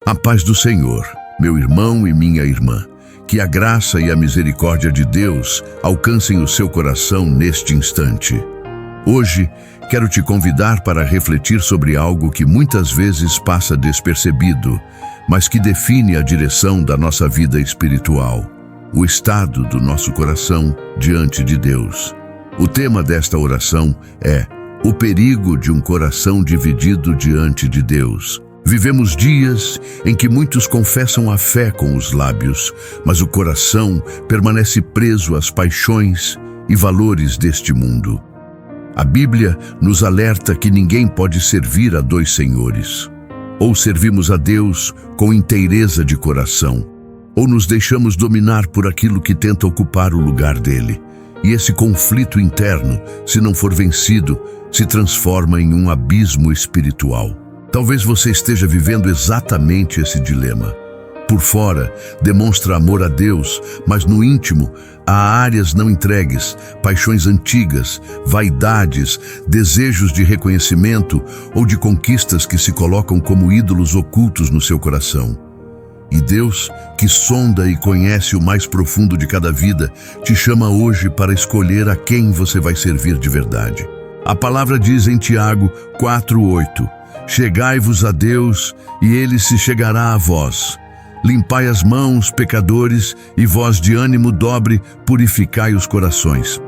A paz do Senhor, meu irmão e minha irmã. Que a graça e a misericórdia de Deus alcancem o seu coração neste instante. Hoje, quero te convidar para refletir sobre algo que muitas vezes passa despercebido, mas que define a direção da nossa vida espiritual, o estado do nosso coração diante de Deus. O tema desta oração é o perigo de um coração dividido diante de Deus. Vivemos dias em que muitos confessam a fé com os lábios, mas o coração permanece preso às paixões e valores deste mundo. A Bíblia nos alerta que ninguém pode servir a dois senhores. Ou servimos a Deus com inteireza de coração, ou nos deixamos dominar por aquilo que tenta ocupar o lugar dele. E esse conflito interno, se não for vencido, se transforma em um abismo espiritual. Talvez você esteja vivendo exatamente esse dilema. Por fora, demonstra amor a Deus, mas no íntimo, há áreas não entregues, paixões antigas, vaidades, desejos de reconhecimento ou de conquistas que se colocam como ídolos ocultos no seu coração. E Deus, que sonda e conhece o mais profundo de cada vida, te chama hoje para escolher a quem você vai servir de verdade. A palavra diz em Tiago 4:8: Chegai-vos a Deus, e Ele se chegará a vós. Limpai as mãos, pecadores, e vós de ânimo dobre, purificai os corações.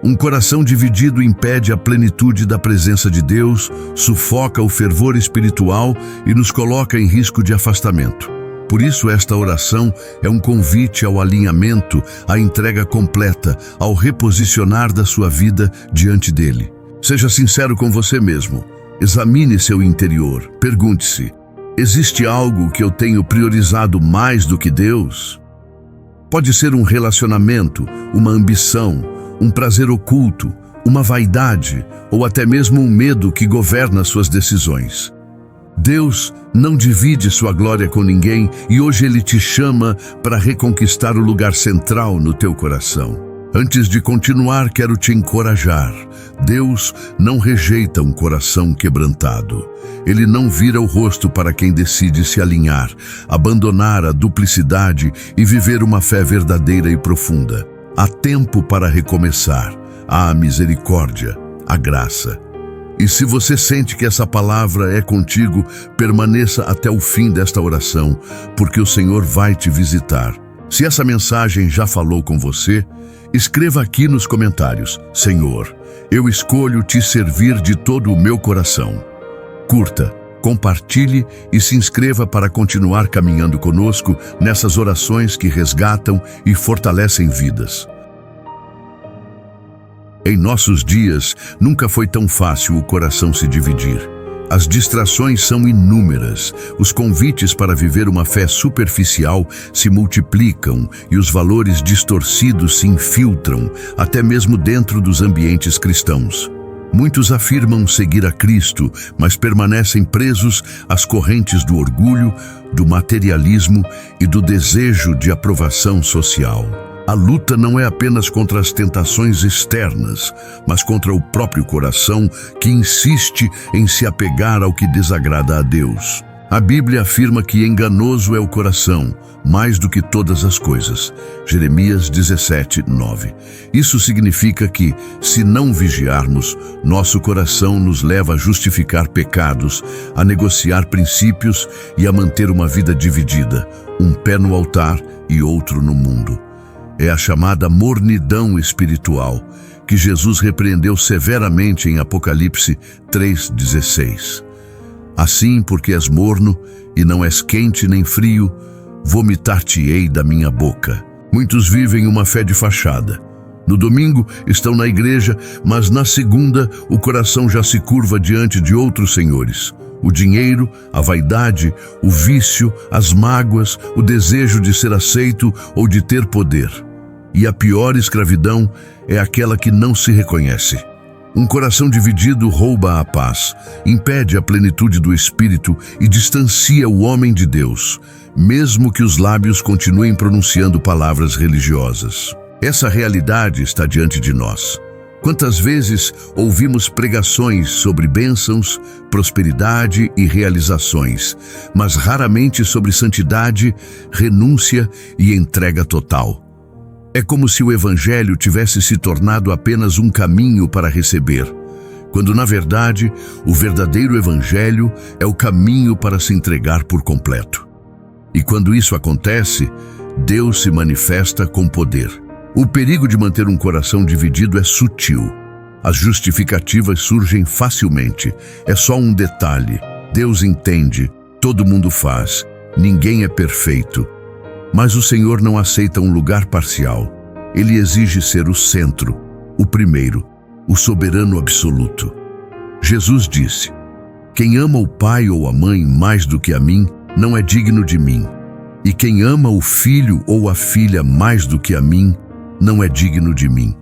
Um coração dividido impede a plenitude da presença de Deus, sufoca o fervor espiritual e nos coloca em risco de afastamento. Por isso, esta oração é um convite ao alinhamento, à entrega completa, ao reposicionar da sua vida diante dele. Seja sincero com você mesmo. Examine seu interior. Pergunte-se: existe algo que eu tenho priorizado mais do que Deus? Pode ser um relacionamento, uma ambição, um prazer oculto, uma vaidade ou até mesmo um medo que governa suas decisões. Deus não divide sua glória com ninguém e hoje Ele te chama para reconquistar o lugar central no teu coração. Antes de continuar, quero te encorajar. Deus não rejeita um coração quebrantado. Ele não vira o rosto para quem decide se alinhar, abandonar a duplicidade e viver uma fé verdadeira e profunda. Há tempo para recomeçar. Há a misericórdia, a graça. E se você sente que essa palavra é contigo, permaneça até o fim desta oração, porque o Senhor vai te visitar. Se essa mensagem já falou com você, escreva aqui nos comentários: Senhor, eu escolho te servir de todo o meu coração. Curta, compartilhe e se inscreva para continuar caminhando conosco nessas orações que resgatam e fortalecem vidas. Em nossos dias, nunca foi tão fácil o coração se dividir. As distrações são inúmeras, os convites para viver uma fé superficial se multiplicam e os valores distorcidos se infiltram, até mesmo dentro dos ambientes cristãos. Muitos afirmam seguir a Cristo, mas permanecem presos às correntes do orgulho, do materialismo e do desejo de aprovação social. A luta não é apenas contra as tentações externas, mas contra o próprio coração que insiste em se apegar ao que desagrada a Deus. A Bíblia afirma que enganoso é o coração, mais do que todas as coisas. Jeremias 17:9. Isso significa que, se não vigiarmos, nosso coração nos leva a justificar pecados, a negociar princípios e a manter uma vida dividida, um pé no altar e outro no mundo. É a chamada mornidão espiritual, que Jesus repreendeu severamente em Apocalipse 3:16. Assim, porque és morno, e não és quente nem frio, vomitar-te-ei da minha boca. Muitos vivem uma fé de fachada. No domingo estão na igreja, mas na segunda o coração já se curva diante de outros senhores. O dinheiro, a vaidade, o vício, as mágoas, o desejo de ser aceito ou de ter poder. E a pior escravidão é aquela que não se reconhece. Um coração dividido rouba a paz, impede a plenitude do Espírito e distancia o homem de Deus, mesmo que os lábios continuem pronunciando palavras religiosas. Essa realidade está diante de nós. Quantas vezes ouvimos pregações sobre bênçãos, prosperidade e realizações, mas raramente sobre santidade, renúncia e entrega total. É como se o Evangelho tivesse se tornado apenas um caminho para receber, quando na verdade o verdadeiro Evangelho é o caminho para se entregar por completo. E quando isso acontece, Deus se manifesta com poder. O perigo de manter um coração dividido é sutil. As justificativas surgem facilmente. É só um detalhe. Deus entende, todo mundo faz, ninguém é perfeito. Mas o Senhor não aceita um lugar parcial. Ele exige ser o centro, o primeiro, o soberano absoluto. Jesus disse: "Quem ama o pai ou a mãe mais do que a mim, não é digno de mim. E quem ama o filho ou a filha mais do que a mim, não é digno de mim."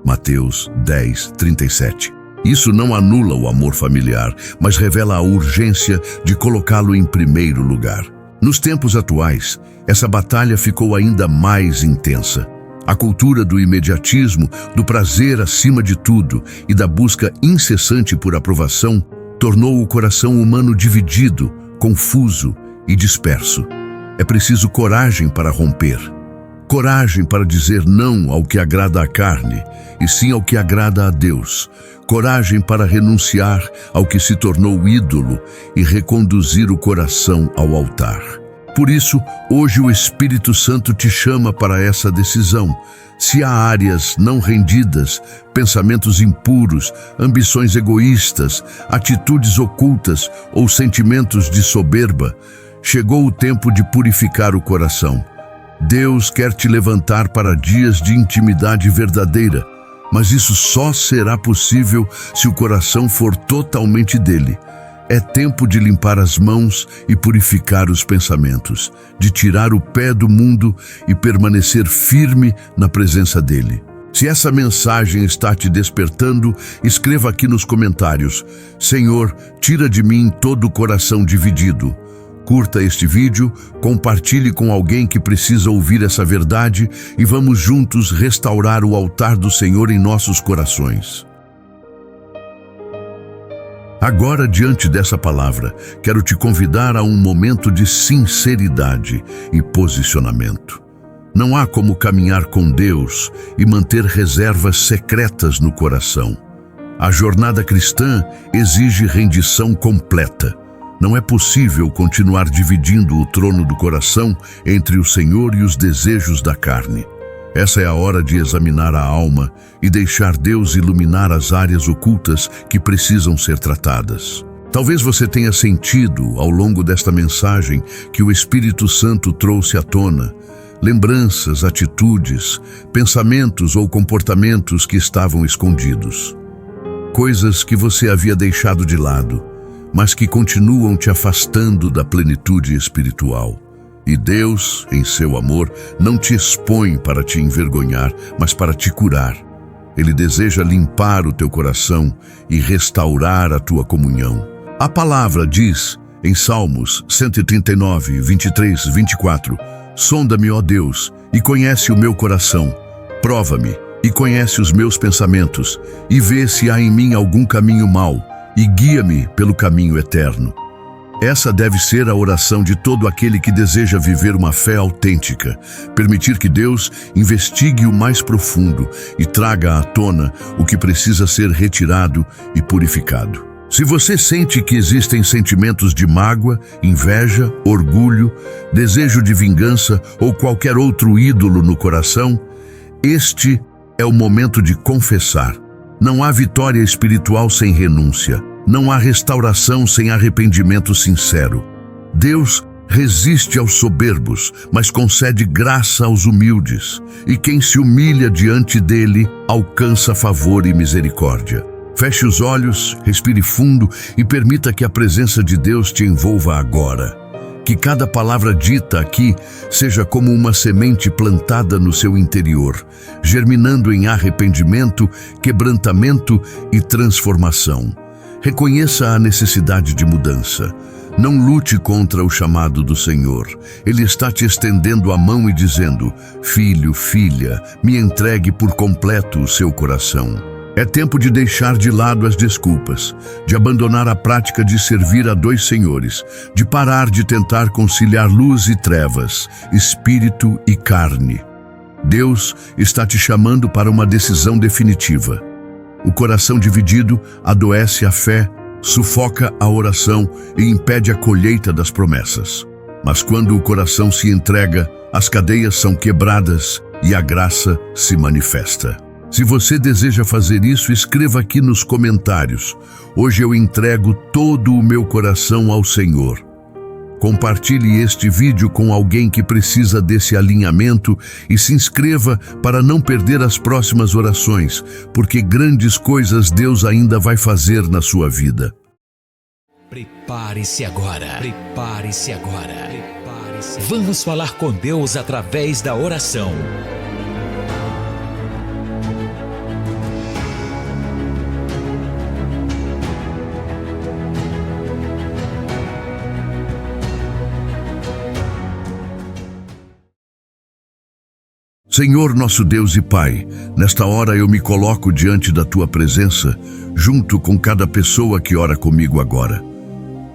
Mateus 10:37. Isso não anula o amor familiar, mas revela a urgência de colocá-lo em primeiro lugar. Nos tempos atuais, essa batalha ficou ainda mais intensa. A cultura do imediatismo, do prazer acima de tudo e da busca incessante por aprovação tornou o coração humano dividido, confuso e disperso. É preciso coragem para romper. Coragem para dizer não ao que agrada à carne, e sim ao que agrada a Deus. Coragem para renunciar ao que se tornou ídolo e reconduzir o coração ao altar. Por isso, hoje o Espírito Santo te chama para essa decisão. Se há áreas não rendidas, pensamentos impuros, ambições egoístas, atitudes ocultas ou sentimentos de soberba, chegou o tempo de purificar o coração. Deus quer te levantar para dias de intimidade verdadeira, mas isso só será possível se o coração for totalmente dele. É tempo de limpar as mãos e purificar os pensamentos, de tirar o pé do mundo e permanecer firme na presença dele. Se essa mensagem está te despertando, escreva aqui nos comentários: "Senhor, tira de mim todo o coração dividido." Curta este vídeo, compartilhe com alguém que precisa ouvir essa verdade e vamos juntos restaurar o altar do Senhor em nossos corações. Agora, diante dessa palavra, quero te convidar a um momento de sinceridade e posicionamento. Não há como caminhar com Deus e manter reservas secretas no coração. A jornada cristã exige rendição completa. Não é possível continuar dividindo o trono do coração entre o Senhor e os desejos da carne. Essa é a hora de examinar a alma e deixar Deus iluminar as áreas ocultas que precisam ser tratadas. Talvez você tenha sentido, ao longo desta mensagem, que o Espírito Santo trouxe à tona lembranças, atitudes, pensamentos ou comportamentos que estavam escondidos. Coisas que você havia deixado de lado, mas que continuam te afastando da plenitude espiritual. E Deus, em seu amor, não te expõe para te envergonhar, mas para te curar. Ele deseja limpar o teu coração e restaurar a tua comunhão. A palavra diz, em Salmos 139, 23, 24, "Sonda-me, ó Deus, e conhece o meu coração. Prova-me e conhece os meus pensamentos, e vê se há em mim algum caminho mau, e guia-me pelo caminho eterno." Essa deve ser a oração de todo aquele que deseja viver uma fé autêntica, permitir que Deus investigue o mais profundo e traga à tona o que precisa ser retirado e purificado. Se você sente que existem sentimentos de mágoa, inveja, orgulho, desejo de vingança ou qualquer outro ídolo no coração, este é o momento de confessar. Não há vitória espiritual sem renúncia. Não há restauração sem arrependimento sincero. Deus resiste aos soberbos, mas concede graça aos humildes. E quem se humilha diante dele, alcança favor e misericórdia. Feche os olhos, respire fundo e permita que a presença de Deus te envolva agora. Que cada palavra dita aqui seja como uma semente plantada no seu interior, germinando em arrependimento, quebrantamento e transformação. Reconheça a necessidade de mudança. Não lute contra o chamado do Senhor. Ele está te estendendo a mão e dizendo: "Filho, filha, me entregue por completo o seu coração." É tempo de deixar de lado as desculpas, de abandonar a prática de servir a dois senhores, de parar de tentar conciliar luz e trevas, espírito e carne. Deus está te chamando para uma decisão definitiva. O coração dividido adoece a fé, sufoca a oração e impede a colheita das promessas. Mas quando o coração se entrega, as cadeias são quebradas e a graça se manifesta. Se você deseja fazer isso, escreva aqui nos comentários: hoje eu entrego todo o meu coração ao Senhor. Compartilhe este vídeo com alguém que precisa desse alinhamento e se inscreva para não perder as próximas orações, porque grandes coisas Deus ainda vai fazer na sua vida. Prepare-se agora. Prepare-se agora. Prepare-se. Vamos falar com Deus através da oração. Senhor nosso Deus e Pai, nesta hora eu me coloco diante da Tua presença, junto com cada pessoa que ora comigo agora.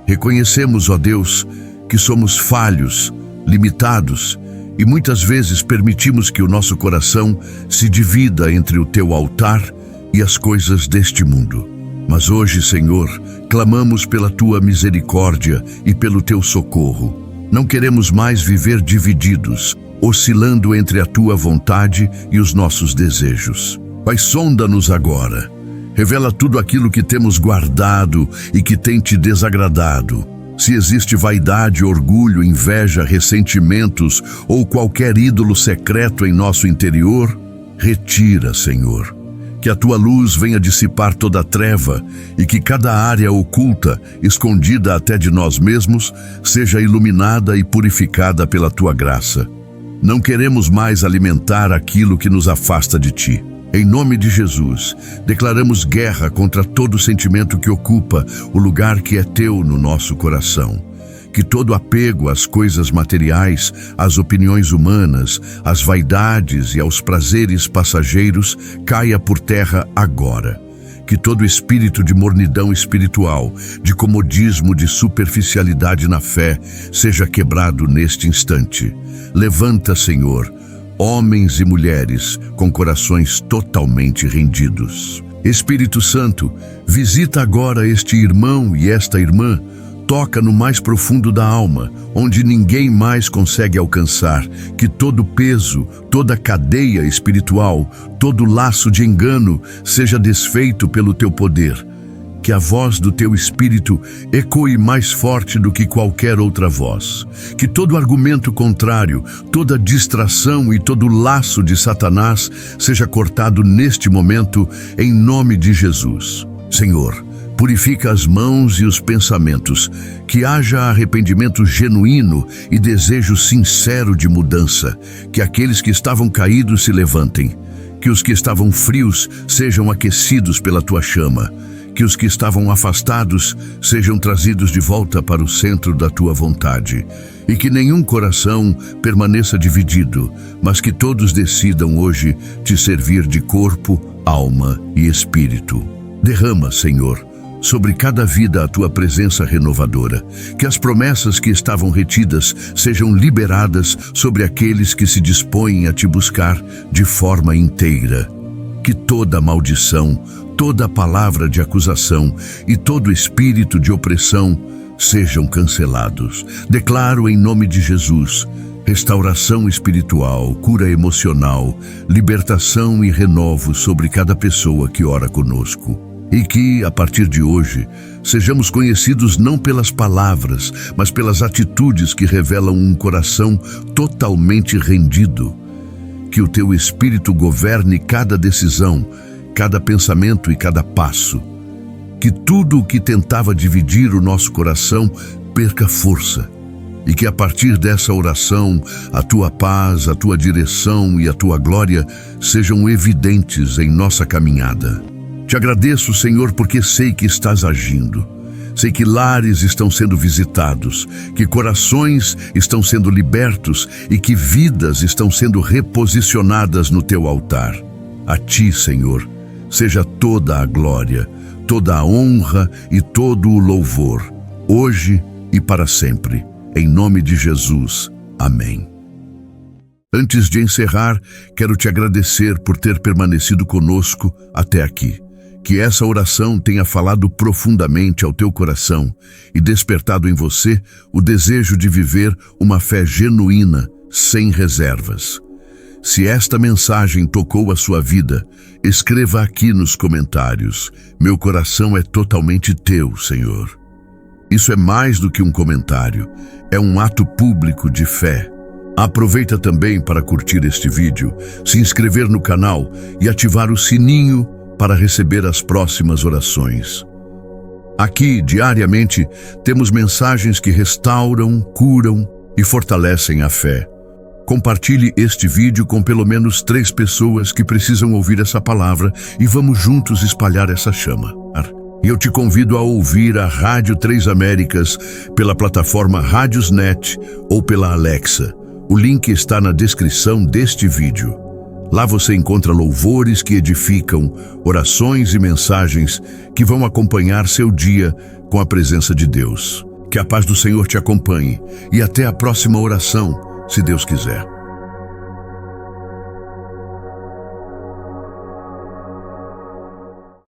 Reconhecemos, ó Deus, que somos falhos, limitados, e muitas vezes permitimos que o nosso coração se divida entre o Teu altar e as coisas deste mundo. Mas hoje, Senhor, clamamos pela Tua misericórdia e pelo Teu socorro. Não queremos mais viver divididos, oscilando entre a Tua vontade e os nossos desejos. Pai, sonda-nos agora. Revela tudo aquilo que temos guardado e que tem Te desagradado. Se existe vaidade, orgulho, inveja, ressentimentos ou qualquer ídolo secreto em nosso interior, retira, Senhor. Que a Tua luz venha dissipar toda a treva e que cada área oculta, escondida até de nós mesmos, seja iluminada e purificada pela Tua graça. Não queremos mais alimentar aquilo que nos afasta de Ti. Em nome de Jesus, declaramos guerra contra todo sentimento que ocupa o lugar que é Teu no nosso coração. Que todo apego às coisas materiais, às opiniões humanas, às vaidades e aos prazeres passageiros caia por terra agora. Que todo espírito de mornidão espiritual, de comodismo, de superficialidade na fé, seja quebrado neste instante. Levanta, Senhor, homens e mulheres com corações totalmente rendidos. Espírito Santo, visita agora este irmão e esta irmã. Toca no mais profundo da alma, onde ninguém mais consegue alcançar, que todo peso, toda cadeia espiritual, todo laço de engano seja desfeito pelo Teu poder. Que a voz do Teu Espírito ecoe mais forte do que qualquer outra voz. Que todo argumento contrário, toda distração e todo laço de Satanás seja cortado neste momento, em nome de Jesus. Senhor, purifica as mãos e os pensamentos, que haja arrependimento genuíno e desejo sincero de mudança, que aqueles que estavam caídos se levantem, que os que estavam frios sejam aquecidos pela Tua chama, que os que estavam afastados sejam trazidos de volta para o centro da Tua vontade, e que nenhum coração permaneça dividido, mas que todos decidam hoje Te servir de corpo, alma e espírito. Derrama, Senhor, sobre cada vida a Tua presença renovadora, que as promessas que estavam retidas sejam liberadas sobre aqueles que se dispõem a Te buscar de forma inteira. Que toda maldição, toda palavra de acusação e todo espírito de opressão sejam cancelados. Declaro em nome de Jesus restauração espiritual, cura emocional, libertação e renovo sobre cada pessoa que ora conosco. E que, a partir de hoje, sejamos conhecidos não pelas palavras, mas pelas atitudes que revelam um coração totalmente rendido. Que o Teu Espírito governe cada decisão, cada pensamento e cada passo. Que tudo o que tentava dividir o nosso coração perca força. E que a partir dessa oração, a Tua paz, a Tua direção e a Tua glória sejam evidentes em nossa caminhada. Te agradeço, Senhor, porque sei que estás agindo. Sei que lares estão sendo visitados, que corações estão sendo libertos e que vidas estão sendo reposicionadas no Teu altar. A Ti, Senhor, seja toda a glória, toda a honra e todo o louvor, hoje e para sempre. Em nome de Jesus. Amém. Antes de encerrar, quero te agradecer por ter permanecido conosco até aqui. Que essa oração tenha falado profundamente ao teu coração e despertado em você o desejo de viver uma fé genuína, sem reservas. Se esta mensagem tocou a sua vida, escreva aqui nos comentários: meu coração é totalmente teu, Senhor. Isso é mais do que um comentário, é um ato público de fé. Aproveita também para curtir este vídeo, se inscrever no canal e ativar o sininho para receber as próximas orações. Aqui, diariamente, temos mensagens que restauram, curam e fortalecem a fé. Compartilhe este vídeo com pelo menos 3 pessoas que precisam ouvir essa palavra e vamos juntos espalhar essa chama. E eu te convido a ouvir a Rádio 3 Américas pela plataforma Rádiosnet ou pela Alexa. O link está na descrição deste vídeo. Lá você encontra louvores que edificam, orações e mensagens que vão acompanhar seu dia com a presença de Deus. Que a paz do Senhor te acompanhe e até a próxima oração, se Deus quiser.